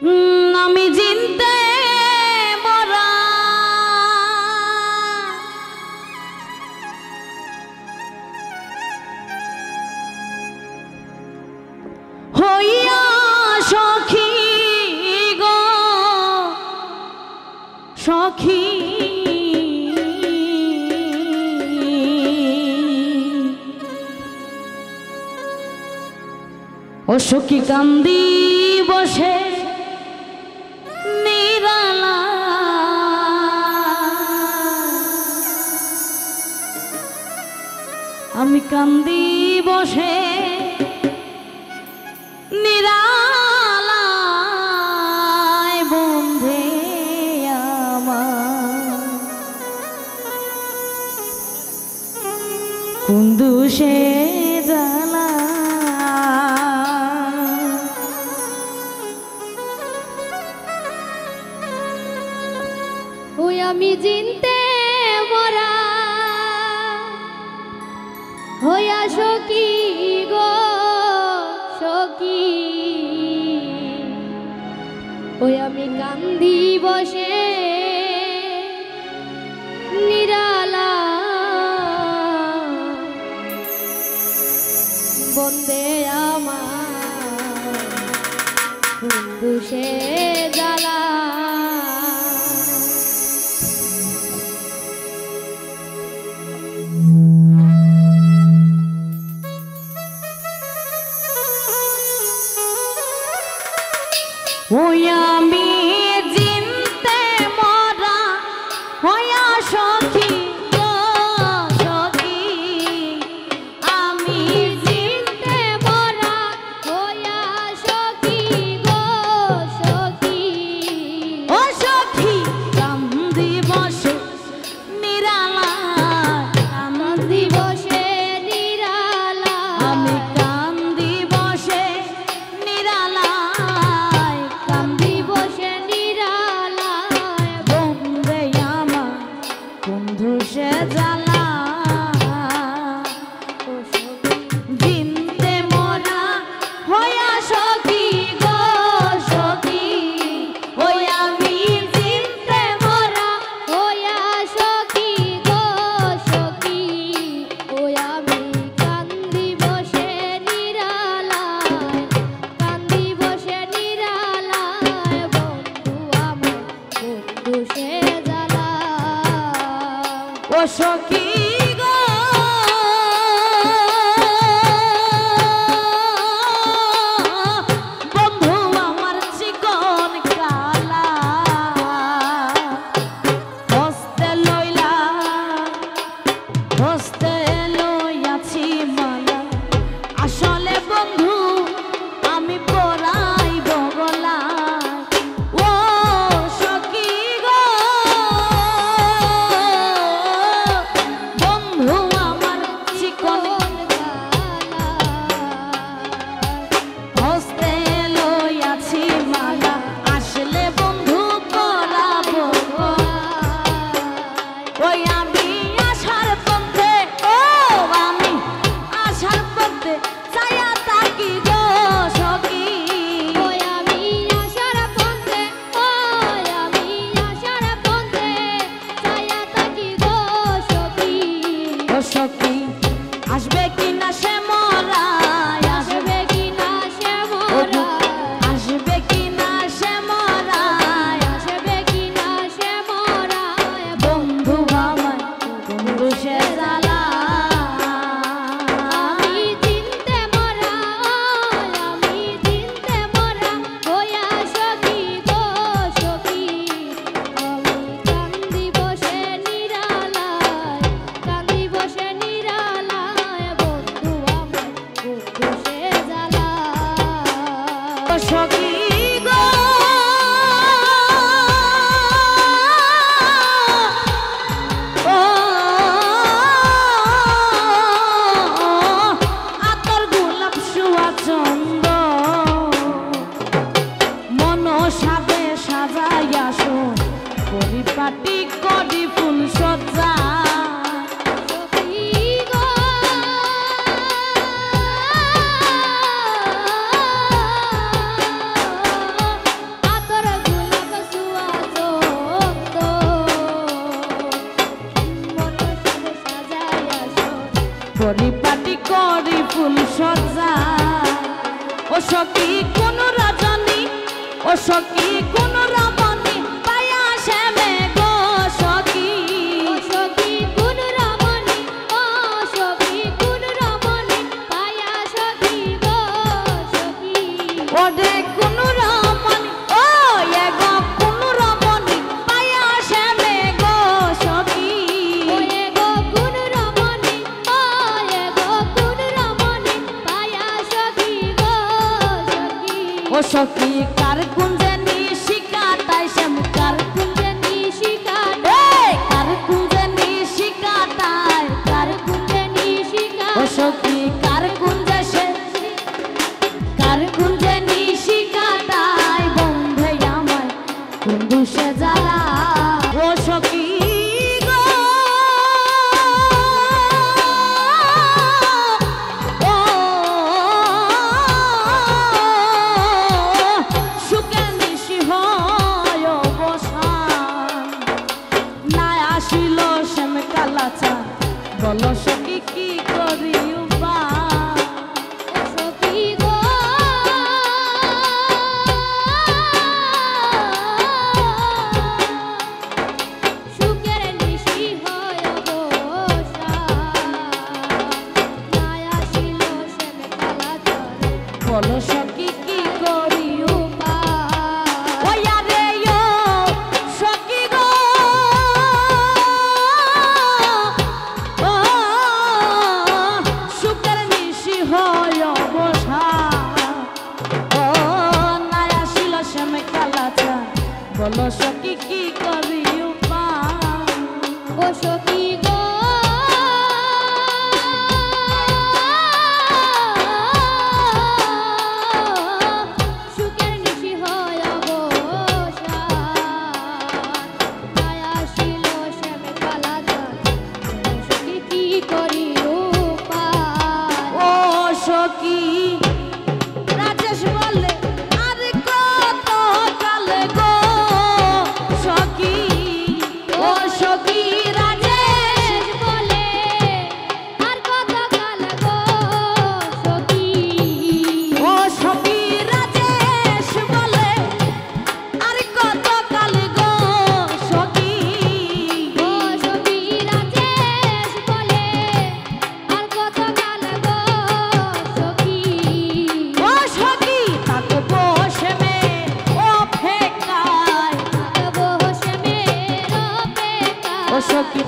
আমি জিনতে মরা হইয়া সখী গো সখী ও সখী কান্দি বসে নিরালা আমি কান্দি বসে নিরালা বন্ধে আমার কুন্দুষে জ্বালা আমি জিনতে মরা হইয়া সখী গো সখী ওই আমি কান্দি বসে নিরালা বন্দে আমার কুন্দুষে জ্বালা ওই আমি জিনতে মরা হইয়া সখী গো সখী আমি জিনতে মরা হইয়া সখী গো সখী ও সখী কান্দি বসে নিরালা কান্দি বসে নিরালা আমি কান্দি বসে নিরালা কুন্দুষে জ্বালা জিনতে মরা হইয়া সখী গো সখী ওই আমি জিনতে মরা হইয়া সখী গো সখী ওই আমি কান্দি বসে নিরালায় কান্দি বসে নিরালায় বন্ধু আমার কুন্দুষে জ্বালা ও সখী গো বন্ধু আমার চিকন কালা হস্তে লইলা হস্তে লইয়াছি মালা আসলে বন্ধু আমি পরাই বগলা ও সখী গো বন্ধু আমার চিকন হস্তে লইয়াছি মালা আসলে বন্ধু পরাবো ওই আমি আসার পথে ও আমি আসার পথে ছায়া থাকি গো সখী ওই আমি আশার পথে ওই আমি আশার পথে ছায়া থাকি গো সখী ও সখী আসবে কিনা সে মরা আসবে কিনা সে মোরা আসবে কিনা সে মরা আসবে কিনা সে মোরা বন্ধু আমার কুন্দুষে জ্বালা আমি জিনতে মরা আমি জিনতে মরা হইয়া সখী গো সখী আমি কান্দি বসে নিরালায় কান্দি বসে নিরালায় বন্ধু আমার কুন্দুষে জ্বালা ও সখী গো ও আতর গোলাপ সুয়া চন্দ মন সাজে সাজাইয়া শোন পরিপাটি করি ফুল সজ্জা সখী গো সখী কোন রজনী ও সখী কোন রমণী পায়া শ্যামে গো সখী ও সখী কোন রমণী ও সখী কোন রমণী পায়া সখী গো সখী ওরে কোন রমণী ও এ গো কোন রমণী পায়া শ্যামে গো সখী ওয়ে গো কোন রমণী ওয়ে গো কোন রমণী পায়া সখী গো সখী ও সখী কার কুঞ্জে নিশিকাটায় শ্যাম কার কুঞ্জে নিশিকাটায় কার কুঞ্জে নিশিকাটায় কার কুঞ্জে নিশিকাটায় ও সখী কার কুঞ্জে সে কার কুঞ্জে নিশিকাটায় বন্ধে আমার কুঞ্জু সে জ্বালা ও সখী গো ও সুখে নিশি হয় অবসান না আসিল শ্যাম কালাচা বল সখী কি করি উপায় সখী গো সুখের নিশি হয় অবসান না আসিল শ্যাম কালাচরে বল সখী কি করি উপায় ওই আরে ও সখী গো ও সুখের নিশি হয় অবসান ও না আসিল শ্যাম কালাচা বল সখী কি করি উপায় ও সখী গো সুখের নিশি হয় অবসান মায়া আসিল শ্যামে কালাচান সখী কি করি উপায় ও সখী রাজেশ বলে আরে কত কালে গো সখী ও সখী রাজেশ বলে আর কত কাল গো সখী ও সখী রাজেশ বলে আরে কত কালে গো সখী ও সখী রাজেশ বলে আর কত কাল গো সখী ও সখী তাকে বসে মে ও ফেকায় বসে মেরো বেকা ও সখী